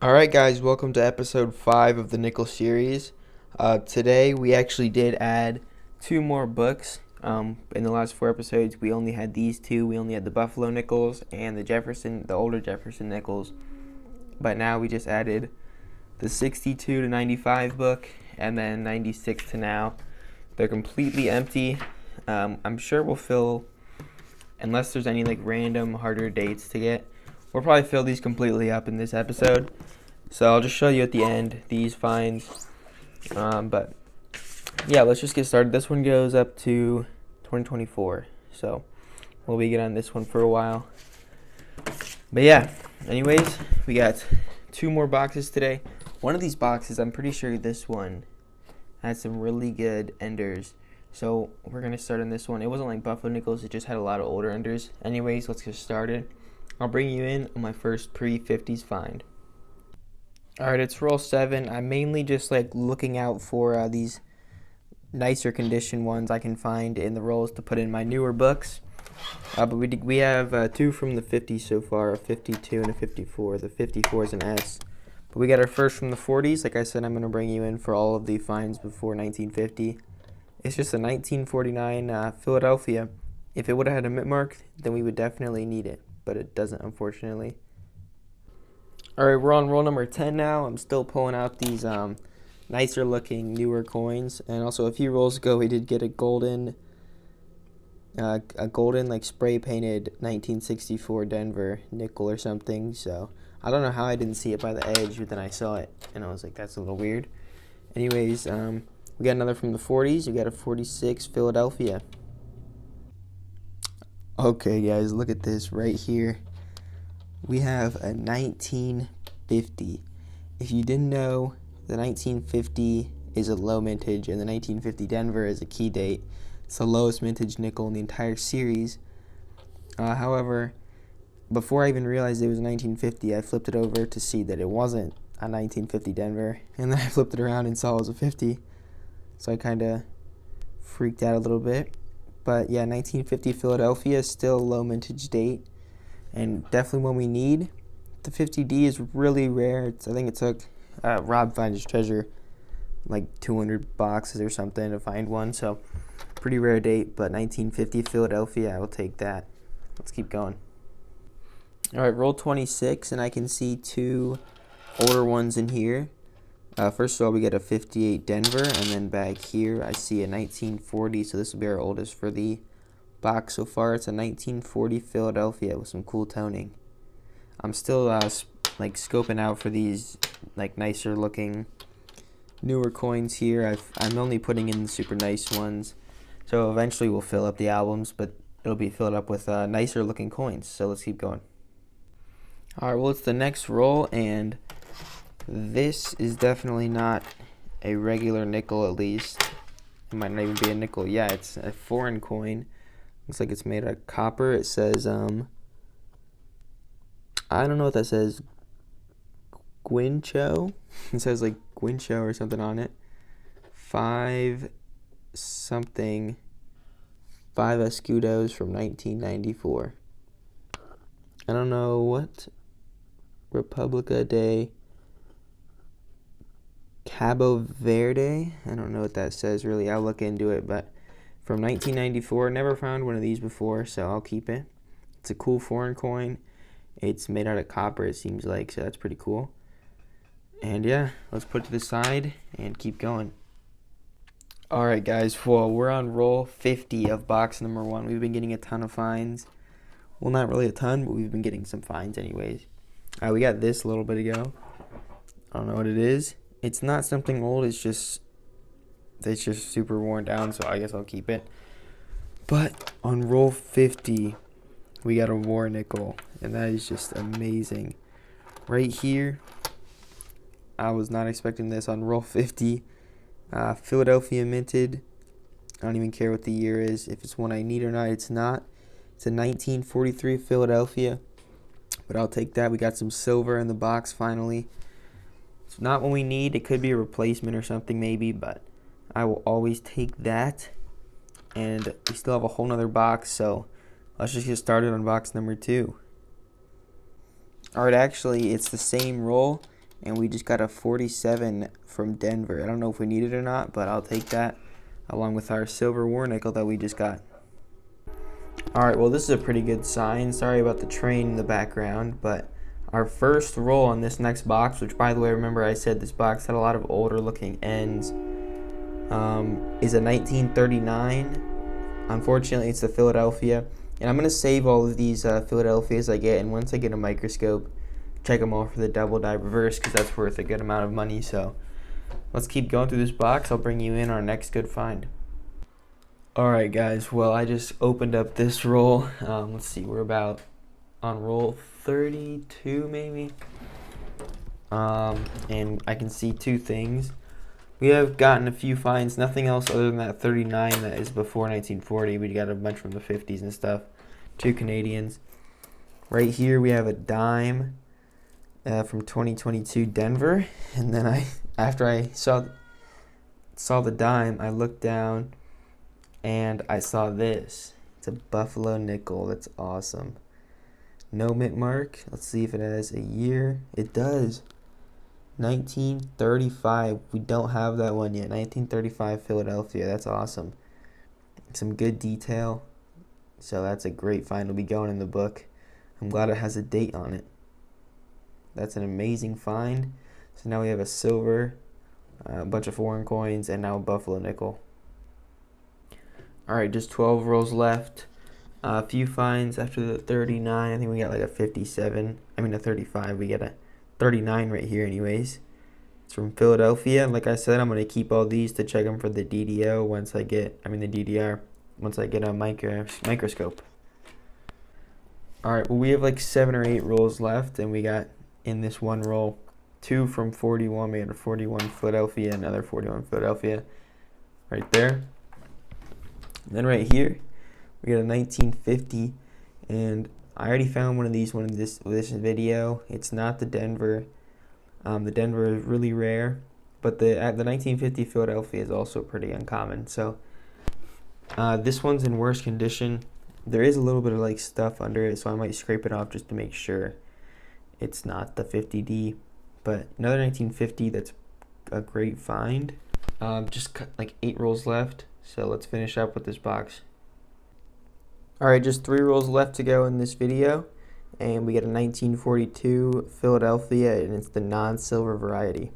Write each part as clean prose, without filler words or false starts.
Alright guys, welcome to episode 5 of the Nickel series. Today we actually did add 2 more books. In the last 4 episodes we only had these 2. We only had the Buffalo Nickels and the older Jefferson Nickels. But now we just added the 62 to 95 book and then 96 to now. They're completely empty. I'm sure we'll fill, unless there's any random harder dates to get, we'll probably fill these completely up in this episode. So I'll just show you at the end these finds. But yeah, let's just get started. This one goes up to 2024. So we'll be good on this one for a while. But yeah, anyways, we got 2 more boxes today. One of these boxes, I'm pretty sure this one had some really good enders. So we're going to start on this one. It wasn't like Buffalo Nickels, it just had a lot of older enders. Anyways, let's get started. I'll bring you in on my first pre-50s find. Alright, it's roll 7. I'm mainly just looking out for these nicer condition ones I can find in the rolls to put in my newer books. But we have 2 from the 50s so far, a 52 and a 54. The 54 is an S. But we got our first from the 40s. Like I said, I'm going to bring you in for all of the finds before 1950. It's just a 1949 Philadelphia. If it would have had a mint mark, then we would definitely need it. But it doesn't, unfortunately. Alright, we're on roll number 10 now. I'm still pulling out these nicer looking newer coins. And also a few rolls ago we did get a golden spray painted 1964 Denver nickel or something. So I don't know how I didn't see it by the edge, but then I saw it and I was like, that's a little weird. Anyways, we got another from the 40s. We got a 46 Philadelphia. Okay guys, look at this right here. We have a 1950. If you didn't know, the 1950 is a low mintage and the 1950 Denver is a key date. It's the lowest mintage nickel in the entire series. However, before I even realized it was 1950, I flipped it over to see that it wasn't a 1950 Denver, and then I flipped it around and saw it was a 50. So I kind of freaked out a little bit. But yeah, 1950 Philadelphia is still a low mintage date. And definitely one we need. The 50D is really rare. I think it took Rob Finds Treasure like 200 boxes or something to find one. So pretty rare date, but 1950 Philadelphia, I will take that. Let's keep going. All right, roll 26, and I can see 2 older ones in here. First of all, we get a 58 Denver, and then back here I see a 1940. So this will be our oldest for the box so far. It's a 1940 Philadelphia with some cool toning. I'm still scoping out for these nicer looking newer coins here. I'm only putting in the super nice ones, so eventually we'll fill up the albums, but it'll be filled up with nicer looking coins. So let's keep going. Alright, well, it's the next roll, and this is definitely not a regular nickel. At least it might not even be a nickel. Yeah, it's a foreign coin. Looks like it's made out of copper. It says, I don't know what that says. Guincho? It says Guincho or something on it. 5 escudos from 1994. I don't know what. Republica de Cabo Verde. I don't know what that says really. I'll look into it, but from 1994, never found one of these before, so I'll keep it. It's a cool foreign coin. It's made out of copper, it seems like, so that's pretty cool. And yeah, let's put it to the side and keep going. Alright guys, well, we're on roll 50 of box number 1. We've been getting a ton of finds. Well, not really a ton, but we've been getting some finds anyways. We got this a little bit ago. I don't know what it is. It's not something old, it's just super worn down, so I guess I'll keep it. But on roll 50, we got a war nickel, and that is just amazing. Right here, I was not expecting this on roll 50. Philadelphia minted. I don't even care what the year is. If it's one I need or not, it's not. It's a 1943 Philadelphia, but I'll take that. We got some silver in the box finally. It's not what we need. It could be a replacement or something maybe, but I will always take that. And we still have a whole nother box, so let's just get started on box number 2. Alright, actually, it's the same roll. and we just got a 47 from Denver. I don't know if we need it or not, but I'll take that along with our silver war nickel that we just got. All right, well, this is a pretty good sign. Sorry about the train in the background, but our first roll on this next box, which, by the way, remember I said this box had a lot of older looking ends, is a 1939. Unfortunately, it's the Philadelphia. And I'm going to save all of these Philadelphias I get, and once I get a microscope, check them all for the double die reverse, because that's worth a good amount of money. So let's keep going through this box. I'll bring you in our next good find. Alright guys, well, I just opened up this roll. Let's see, we're about on roll 32 maybe. And I can see two things. We have gotten a few finds, nothing else other than that 39 that is before 1940. We got a bunch from the 50s and stuff. Two Canadians. Right here we have a dime from 2022 Denver. And then after I saw the dime, I looked down and I saw this. It's a Buffalo nickel. That's awesome. No mint mark. Let's see if it has a year. It does. 1935. We don't have that one yet. 1935 Philadelphia. That's awesome. Some good detail. So that's a great find. It'll be going in the book. I'm glad it has a date on it. That's an amazing find. So now we have a silver, a bunch of foreign coins, and now a Buffalo nickel. Alright, just 12 rolls left. A few finds after the 39. I think we got like a 57. I mean a 35. We get a 39 right here anyways. It's from Philadelphia. Like I said, I'm going to keep all these to check them for the DDO once I get, the DDR, once I get a microscope. Alright, well, we have like 7 or 8 rolls left, and we got in this one roll 2 from 41. We got a 41 Philadelphia, another 41 Philadelphia right there. And then right here, we got a 1950, and I already found one of these this video. It's not the Denver. The Denver is really rare, but the 1950 Philadelphia is also pretty uncommon. So this one's in worse condition. There is a little bit of like stuff under it, so I might scrape it off just to make sure it's not the 50D. But another 1950 that's a great find. Just like 8 rolls left. So let's finish up with this box. Alright, just 3 rolls left to go in this video. And we get a 1942 Philadelphia, and it's the non-silver variety.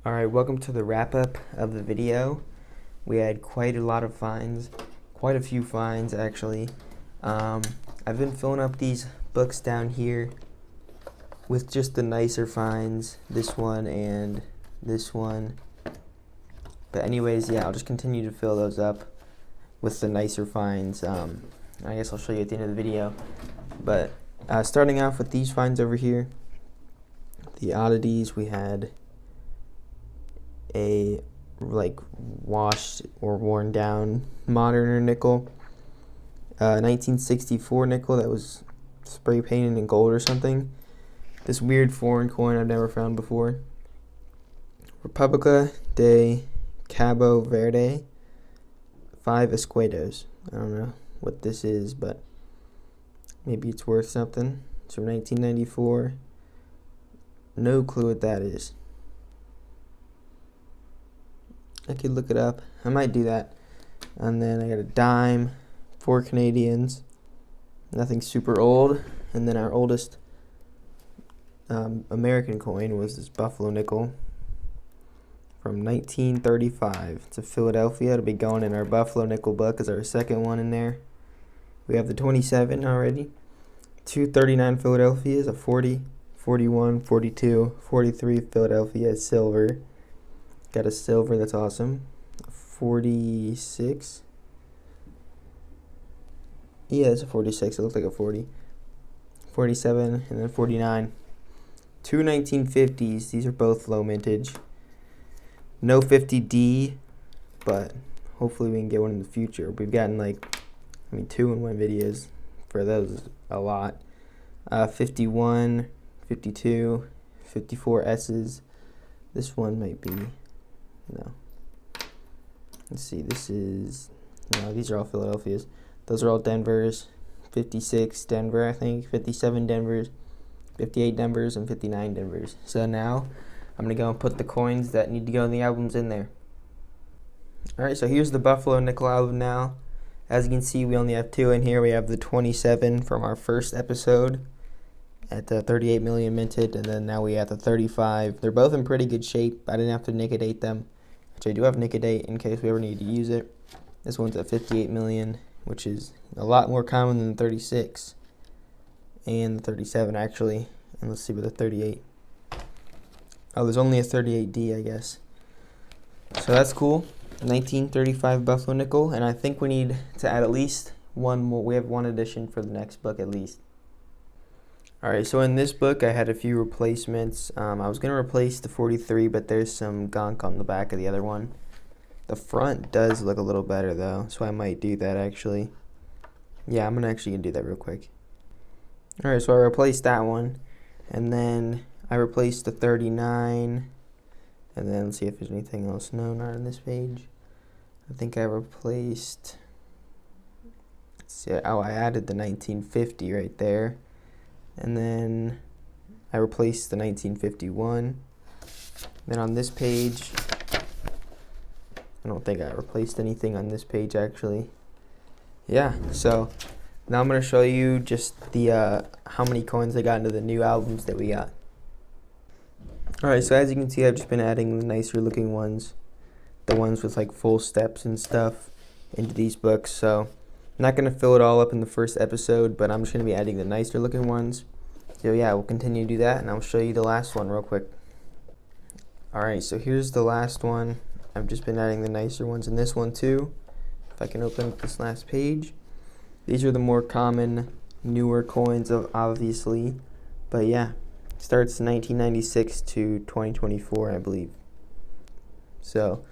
Alright, welcome to the wrap-up of the video. We had quite a lot of finds. Quite a few finds, actually. I've been filling up these books down here with just the nicer finds. This one and this one. But anyways, yeah, I'll just continue to fill those up with the nicer finds. I guess I'll show you at the end of the video. But starting off with these finds over here, the oddities, we had a like washed or worn down Moderner nickel, 1964 nickel that was spray painted in gold or something. This weird foreign coin I've never found before. República de Cabo Verde, 5 escudos. I don't know what this is, but maybe it's worth something. It's from 1994. No clue what that is. I could look it up. I might do that. And then I got a dime, 4 Canadians. Nothing super old. And then our oldest American coin was this Buffalo nickel from 1935. It's a Philadelphia. It'll be going in our Buffalo nickel book as our second one in there. We have the 27 already. 239 Philadelphias, a 40, 41, 42, 43 Philadelphia silver. Got a silver, that's awesome. 46. Yeah, it's a 46. It looks like a 40. 47 and then 49. 2 1950s. These are both low mintage. No 50D, but hopefully we can get one in the future. We've gotten like, 2-in-1 videos for those a lot. 51, 52, 54 S's. This one might be, no. Let's see, this is, no, these are all Philadelphias. Those are all Denvers. 56 Denver, I think. 57 Denvers. 58 numbers and 59 numbers. So now I'm going to go and put the coins that need to go in the albums in there. Alright, so here's the Buffalo Nickel album now. As you can see, we only have two in here. We have the 27 from our first episode at the 38 million minted, and then now we have the 35. They're both in pretty good shape. I didn't have to Nicodate them, which I do have Nicodate in case we ever need to use it. This one's at 58 million, which is a lot more common than the 36 and the 37 actually. And let's see with the 38. Oh, there's only a 38D, I guess. So that's cool. 1935 Buffalo Nickel, and I think we need to add at least one more. We have one addition for the next book at least. Alright, so in this book I had a few replacements. I was going to replace the 43, but there's some gunk on the back of the other one. The front does look a little better though, so I might do that actually. Yeah, I'm actually going to do that real quick. Alright, so I replaced that one, and then I replaced the 39, and then let's see if there's anything else. No, not on this page. I think I replaced, let's see, oh, I added the 1950 right there. And then I replaced the 1951. Then on this page, I don't think I replaced anything on this page actually. Yeah, so now I'm going to show you just the how many coins I got into the new albums that we got. Alright, so as you can see, I've just been adding the nicer looking ones, the ones with like full steps and stuff, into these books. So I'm not going to fill it all up in the first episode, but I'm just going to be adding the nicer looking ones. So yeah, we'll continue to do that, and I'll show you the last one real quick. Alright, so here's the last one. I've just been adding the nicer ones in this one too. If I can open up this last page. These are the more common, newer coins, obviously. But yeah, it starts 1996 to 2024, I believe. So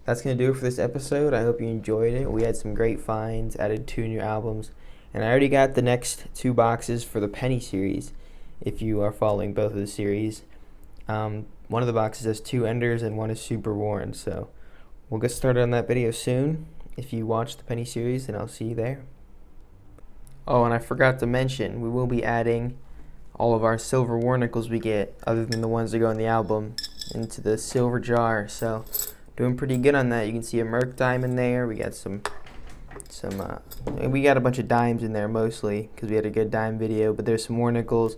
that's going to do it for this episode. I hope you enjoyed it. We had some great finds, added 2 new albums, and I already got the next 2 boxes for the Penny series, if you are following both of the series. One of the boxes has 2 enders and one is super worn, so we'll get started on that video soon. If you watch the Penny series, then I'll see you there. Oh, and I forgot to mention, we will be adding all of our silver war nickels we get, other than the ones that go in the album, into the silver jar. So doing pretty good on that. You can see a Merc dime in there. We got we got a bunch of dimes in there mostly because we had a good dime video, but there's some more nickels,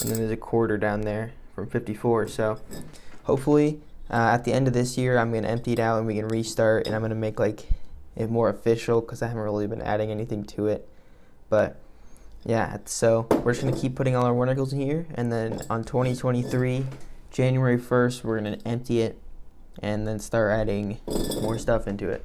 and then there's a quarter down there from 54. So hopefully at the end of this year I'm going to empty it out and we can restart, and I'm going to make like it more official because I haven't really been adding anything to it. But yeah, so we're just going to keep putting all our war nickels in here, and then on 2023 January 1st we're going to empty it and then start adding more stuff into it.